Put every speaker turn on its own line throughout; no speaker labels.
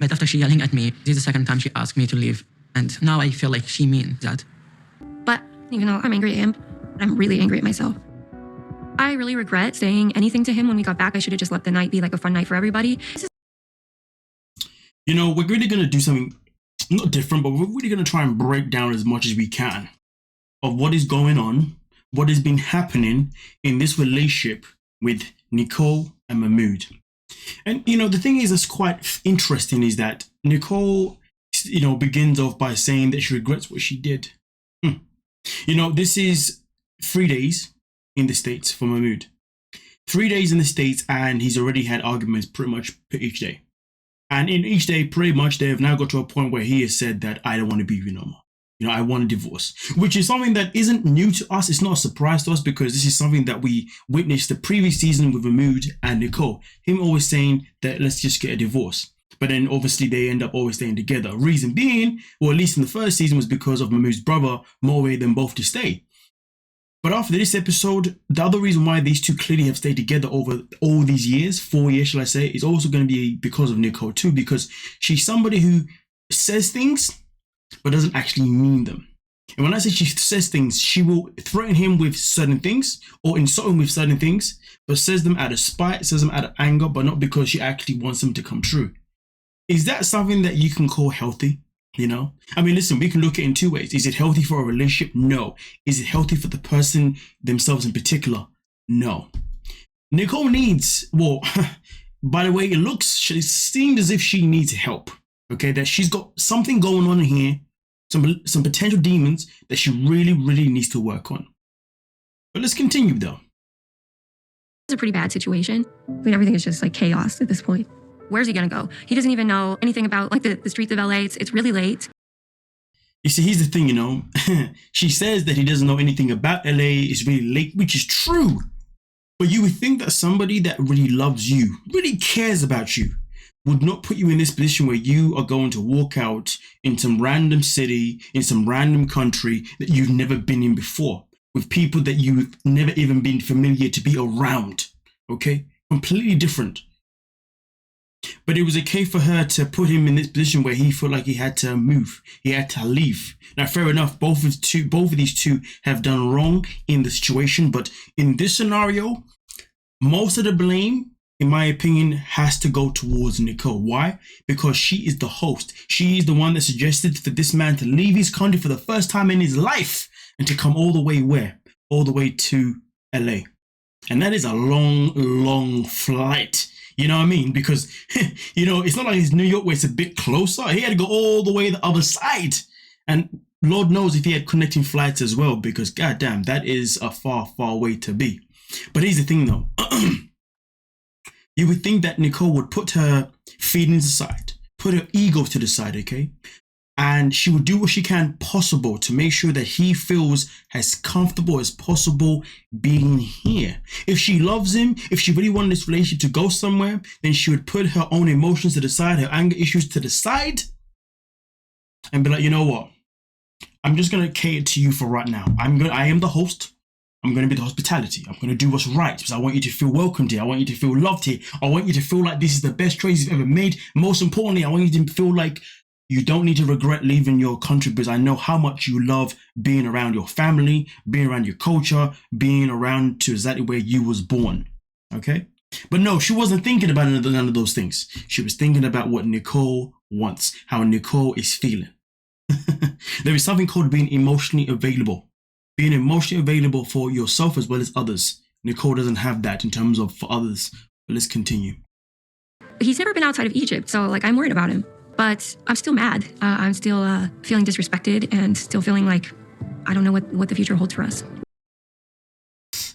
Right after she yelling at me, this is the second time she asked me to leave. And now I feel like she means that.
But even though I'm angry at him, I'm really angry at myself. I really regret saying anything to him when we got back. I should have just let the night be like a fun night for everybody.
You know, we're really going to do something not different, but we're really going to try and break down as much as we can of what is going on, what has been happening in this relationship with Nicole and Mahmoud. And, you know, the thing is that's quite interesting is that Nicole, you know, begins off by saying that she regrets what she did. You know, this is 3 days in the States for Mahmoud. 3 days in the States, and he's already had arguments pretty much each day. And in each day, pretty much, they have now got to a point where he has said that I don't want to be with you no more. You know, I want a divorce, which is something that isn't new to us. It's not a surprise to us because this is something that we witnessed the previous season with Mahmoud and Nicole. Him always saying that let's just get a divorce. But then obviously they end up always staying together. Reason being, or at least in the first season, was because of Mahmoud's brother motivated them both to stay. But after this episode, the other reason why these two clearly have stayed together over all these years, 4 years, shall I say, is also going to be because of Nicole too, because she's somebody who says things, but doesn't actually mean them. And when I say she says things, she will threaten him with certain things or insult him with certain things, but says them out of spite, says them out of anger, but not because she actually wants them to come true. Is that something that you can call healthy? You know, I mean, listen, we can look at it in two ways. Is it healthy for a relationship? No. Is it healthy for the person themselves in particular? No. Nicole needs, well, by the way, it seems as if she needs help. Okay, that she's got something going on here, some potential demons that she really, really needs to work on. But let's continue though.
It's a pretty bad situation. I mean, everything is just like chaos at this point. Where's he gonna go? He doesn't even know anything about like the streets of LA. It's really late.
You see, here's the thing, you know. She says that he doesn't know anything about LA. It's really late, which is true. But you would think that somebody that really loves you, really cares about you, would not put you in this position where you are going to walk out in some random city, in some random country that you've never been in before, with people that you've never even been familiar to be around. Okay? Completely different. But it was okay for her to put him in this position where he felt like he had to move. He had to leave. Now, fair enough, both of these two have done wrong in the situation. But in this scenario, most of the blame, in my opinion, has to go towards Nicole. Why? Because she is the host. She is the one that suggested for this man to leave his country for the first time in his life and to come all the way where? All the way to LA. And that is a long, long flight. You know what I mean? Because, you know, it's not like it's New York where it's a bit closer. He had to go all the way the other side. And Lord knows if he had connecting flights as well, because goddamn, that is a far, far way to be. But here's the thing though. You would think that Nicole would put her feelings aside, put her ego to the side, okay? And she would do what she can possible to make sure that he feels as comfortable as possible being here. If she loves him, if she really wanted this relationship to go somewhere, then she would put her own emotions to the side, her anger issues to the side, and be like, you know what? I'm just gonna cater to you for right now. I am the host. I'm going to be the hospitality. I'm going to do what's right because I want you to feel welcomed here. I want you to feel loved here. I want you to feel like this is the best choice you've ever made. Most importantly, I want you to feel like you don't need to regret leaving your country because I know how much you love being around your family, being around your culture, being around to exactly where you was born. Okay? But no, she wasn't thinking about none of those things. She was thinking about what Nicole wants, how Nicole is feeling. There is something called being emotionally available. Being emotionally available for yourself as well as others. Nicole doesn't have that in terms of for others. But let's continue.
He's never been outside of Egypt, so like I'm worried about him. But I'm still mad. I'm still feeling disrespected and still feeling like I don't know what the future holds for us.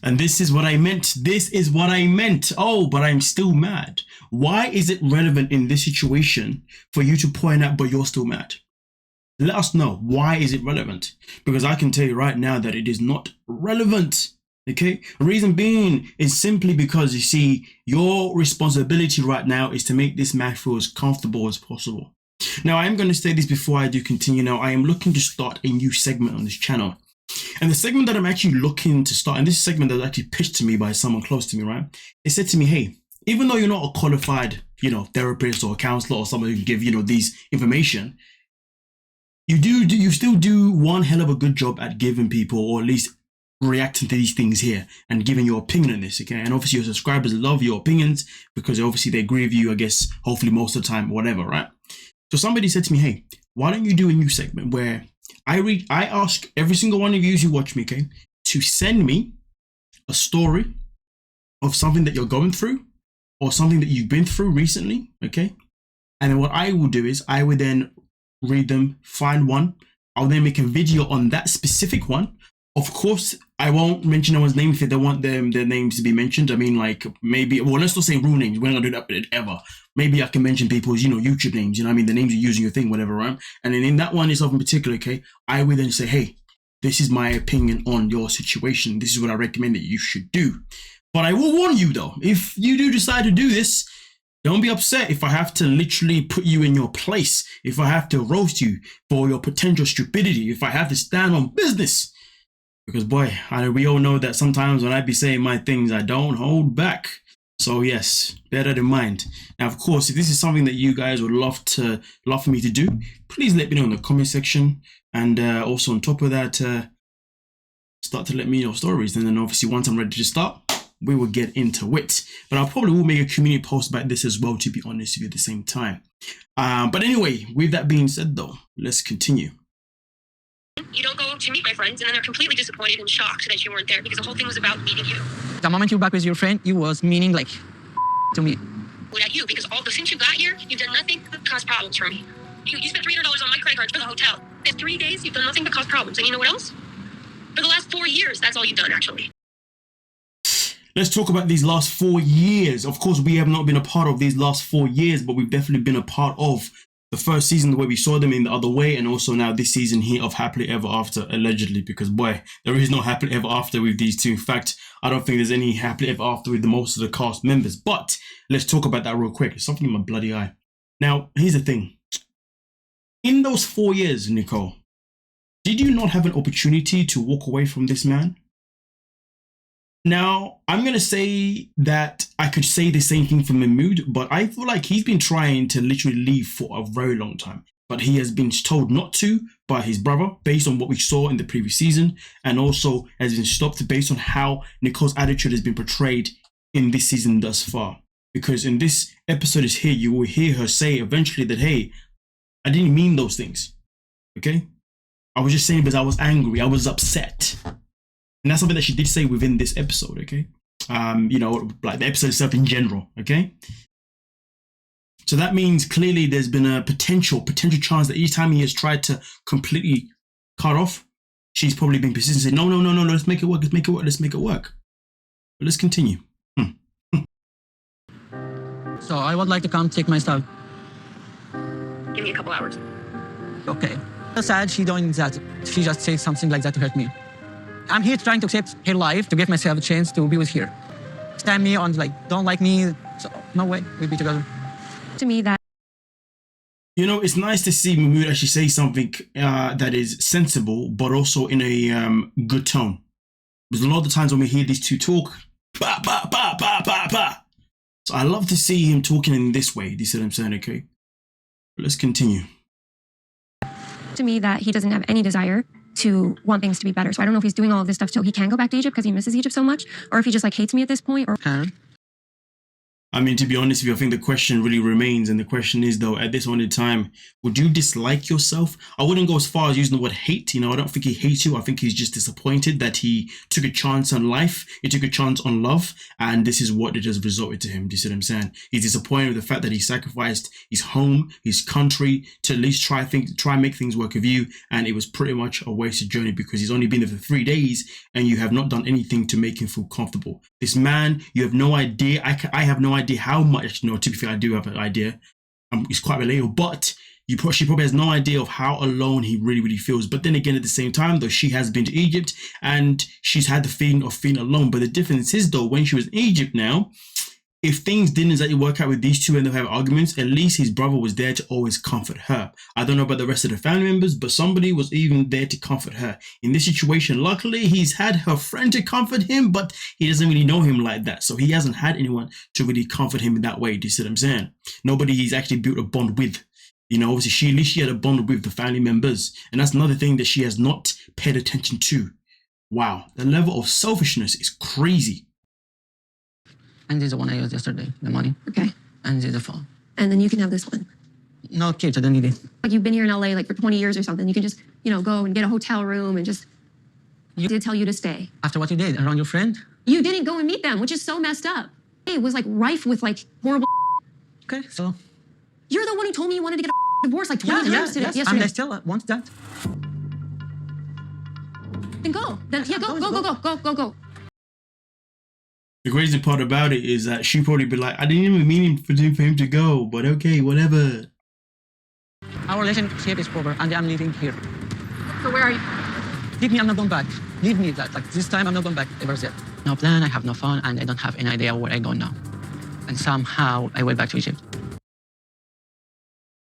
And this is what I meant. This is what I meant. Oh, but I'm still mad. Why is it relevant in this situation for you to point out, but you're still mad? Let us know. Why is it relevant? Because I can tell you right now that it is not relevant. Okay? The reason being is simply because, you see, your responsibility right now is to make this man feel as comfortable as possible. Now, I'm going to say this before I do continue. Now, I am looking to start a new segment on this channel. And the segment that I'm actually looking to start, and this segment that was actually pitched to me by someone close to me, right? It said to me, hey, even though you're not a qualified therapist or a counselor or someone who can give, these information, you still do one hell of a good job at giving people, or at least reacting to these things here and giving your opinion on this, okay? And obviously your subscribers love your opinions because obviously they agree with you, I guess, hopefully most of the time, whatever, right? So somebody said to me, hey, why don't you do a new segment where I ask every single one of you who watch me, okay, to send me a story of something that you're going through or something that you've been through recently, okay? And then what I will do is I would then read them, find one. I'll then make a video on that specific one. Of course, I won't mention no one's name if they don't want their names to be mentioned. I mean, like, maybe, well, let's not say real names. We're not going to do that ever. Maybe I can mention people's, YouTube names, I mean, the names you use in your thing, whatever, right? And then in that one itself in particular, okay, I will then say, hey, this is my opinion on your situation. This is what I recommend that you should do. But I will warn you, though, if you do decide to do this, don't be upset if I have to literally put you in your place, if I have to roast you for your potential stupidity, if I have to stand on business. Because boy, we all know that sometimes when I be saying my things, I don't hold back. So yes, bear that in mind. Now, of course, if this is something that you guys would love for me to do, please let me know in the comment section. And also on top of that, start to let me know stories. And then obviously once I'm ready to start, we will get into it. But I probably will make a community post about this as well, to be honest with you, at the same time. But anyway, with that being said though, let's continue.
You don't go to meet my friends, and then they're completely disappointed and shocked that you weren't there because the whole thing was about meeting you.
The moment you're back with your friend, you was meaning like to me.
At you, because since you got here, you've done nothing but cause problems for me. You spent $300 on my credit card for the hotel. In 3 days, you've done nothing but cause problems. And you know what else? For the last 4 years, that's all you've done, actually.
Let's talk about these last 4 years. Of course, we have not been a part of these last 4 years, but we've definitely been a part of the first season, the way we saw them in the other way, and also now this season here of Happily Ever After, allegedly, because boy, there is no Happily Ever After with these two. In fact, I don't think there's any Happily Ever After with the most of the cast members, but let's talk about that real quick. There's something in my bloody eye. Now, here's the thing. In those 4 years, Nicole, did you not have an opportunity to walk away from this man? Now, I'm going to say that I could say the same thing for Mahmoud, but I feel like he's been trying to literally leave for a very long time. But he has been told not to by his brother based on what we saw in the previous season, and also has been stopped based on how Nicole's attitude has been portrayed in this season thus far. Because in this episode is here, you will hear her say eventually that, hey, I didn't mean those things, okay? I was just saying because I was angry, I was upset. And that's something that she did say within this episode, okay? Like the episode itself in general, okay? So that means clearly there's been a potential chance that each time he has tried to completely cut off, she's probably been persistent, saying, no, let's make it work, let's make it work. But let's continue.
So I would like to come take my stuff.
Give me a couple hours.
Okay. So sad she doing that. She just said something like that to hurt me. I'm here trying to accept her life, to give myself a chance to be with her. Stand me on, don't like me, so no way, we'll be together.
To me, that...
It's nice to see Mahmoud actually say something that is sensible, but also in a good tone. Because a lot of the times when we hear these two talk, bah, bah, bah, bah, bah, bah. So I love to see him talking in this way. You see what I'm saying, okay? But let's continue.
To me, that he doesn't have any desire to want things to be better. So I don't know if he's doing all of this stuff so he can go back to Egypt because he misses Egypt so much, or if he just hates me at this point. Or
I mean, to be honest with you, I think the question really remains, and the question is, though, at this point in time, would you dislike yourself? I wouldn't go as far as using the word hate. I don't think he hates you. I think he's just disappointed that he took a chance on life. He took a chance on love, and this is what it has resulted to him. Do you see what I'm saying? He's disappointed with the fact that he sacrificed his home, his country, to at least try and make things work with you, and it was pretty much a wasted journey because he's only been there for 3 days, and you have not done anything to make him feel comfortable. This man, you have no idea. I have no idea how much. To be fair, I do have an idea. It's quite relatable, but she probably has no idea of how alone he really, really feels. But then again, at the same time, though, she has been to Egypt and she's had the feeling of feeling alone. But the difference is, though, when she was in Egypt now, if things didn't exactly work out with these two and they have arguments, at least his brother was there to always comfort her. I don't know about the rest of the family members, but somebody was even there to comfort her. In this situation, luckily, he's had her friend to comfort him, but he doesn't really know him like that. So he hasn't had anyone to really comfort him in that way. Do you see what I'm saying? Nobody he's actually built a bond with. You know, obviously, at least she had a bond with the family members. And that's another thing that she has not paid attention to. Wow, the level of selfishness is crazy.
And this is the one I used yesterday, the money.
Okay.
And this is the phone.
And then you can have this one.
No kids, I don't need it.
Like you've been here in LA like for 20 years or something. You can just, you know, go and get a hotel room and just, you did tell you to stay.
After what you did around your friend?
You didn't go and meet them, which is so messed up. It was like rife with like horrible.
Okay, so.
You're the one who told me you wanted to get a divorce like 20 times today.
Yes,
Yesterday.
and I still want that.
Then go. Then yeah, go.
The crazy part about it is that she probably be like, I didn't even mean for him to go, but okay, whatever.
Our relationship is over and I'm leaving here.
So where are you?
Leave me, I'm not going back. Leave me that. Like this time I'm not going back ever yet. No plan, I have no phone, and I don't have any idea where I go now. And somehow I went back to Egypt.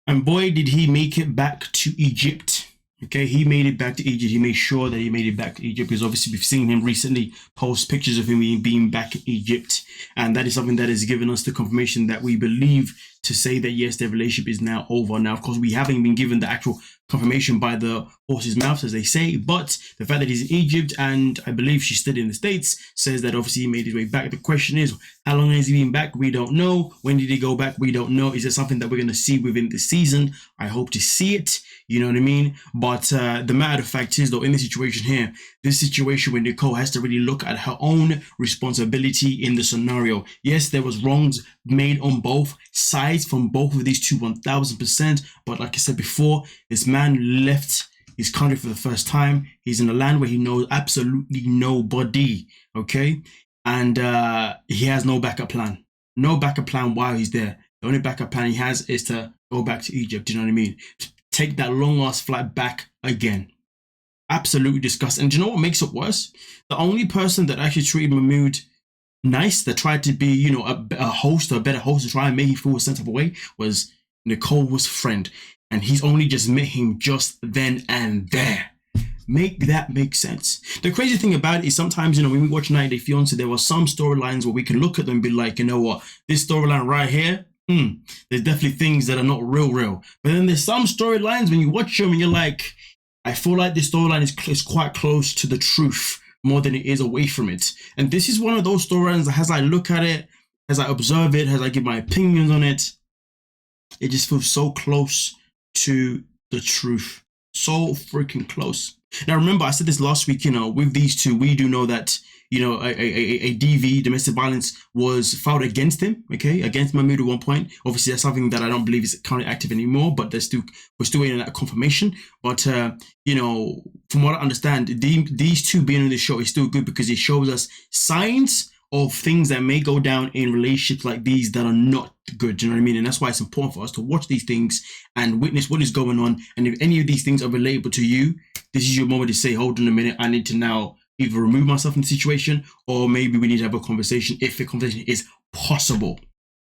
And boy, did he make it back to Egypt. Okay, he made it back to Egypt. He made sure that he made it back to Egypt because obviously we've seen him recently post pictures of him being back in Egypt. And that is something that has given us the confirmation that we believe to say that, yes, their relationship is now over. Now, of course, we haven't been given the actual confirmation by the horse's mouth, as they say. But the fact that he's in Egypt and I believe she's still in the States says that obviously he made his way back. The question is, how long has he been back? We don't know. When did he go back? We don't know. Is it something that we're going to see within the season? I hope to see it. You know what I mean? But the matter of fact is, though, in this situation here, this situation where Nicole has to really look at her own responsibility in the scenario. Yes, there was wrongs made on both sides from both of these two 1000%. But like I said before, this man left his country for the first time. He's in a land where he knows absolutely nobody. Okay. And he has no backup plan. No backup plan while he's there. The only backup plan he has is to go back to Egypt. You know what I mean? Take that long ass flight back again. Absolutely disgusting. And do you know what makes it worse? The only person that actually treated Mahmoud nice, that tried to be, you know, a host or a better host to try and make him feel a sense of a way was Nicole's friend. And he's only just met him just then and there. Make that make sense. The crazy thing about it is sometimes, you know, when we watch 90 Day Fiancé, there were some storylines where we can look at them and be like, you know what, this storyline right here, there's definitely things that are not real. But then there's some storylines when you watch them and you're like, I feel like this storyline is quite close to the truth more than it is away from it. And this is one of those storylines that as I look at it, as I observe it, as I give my opinions on it, it just feels so close to the truth. So freaking close. Now, remember, I said this last week, you know, with these two, we do know that, you know, a DV, domestic violence, was filed against him, okay, against Mahmoud at one point. Obviously, that's something that I don't believe is currently active anymore, but we're still waiting on that confirmation. But, you know, from what I understand, these two being on the show is still good because it shows us signs of things that may go down in relationships like these that are not good. Do you know what I mean? And that's why it's important for us to watch these things and witness what is going on. And if any of these things are relatable to you, this is your moment to say, hold on a minute, I need to now either remove myself from the situation, or maybe we need to have a conversation if the conversation is possible.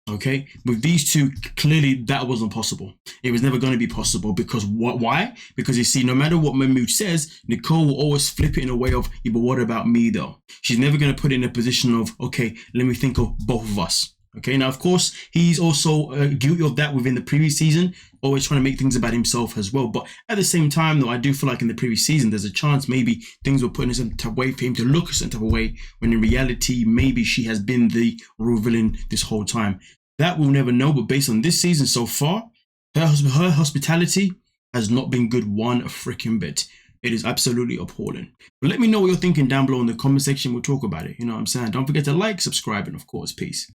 Okay, with these two, clearly that wasn't possible. It was never going to be possible because why? Because you see, no matter what Mahmoud says, Nicole will always flip it in a way of, yeah, but what about me though? She's never going to put it in a position of, okay, let me think of both of us. Okay, now of course he's also guilty of that within the previous season, always trying to make things about himself as well. But at the same time, though, I do feel like in the previous season, there's a chance maybe things were put in a certain type of way for him to look a certain type of way, when in reality, maybe she has been the real villain this whole time. That we'll never know, but based on this season so far, her hospitality has not been good one freaking bit. It is absolutely appalling. But let me know what you're thinking down below in the comment section. We'll talk about it. You know what I'm saying? Don't forget to like, subscribe, and of course, peace.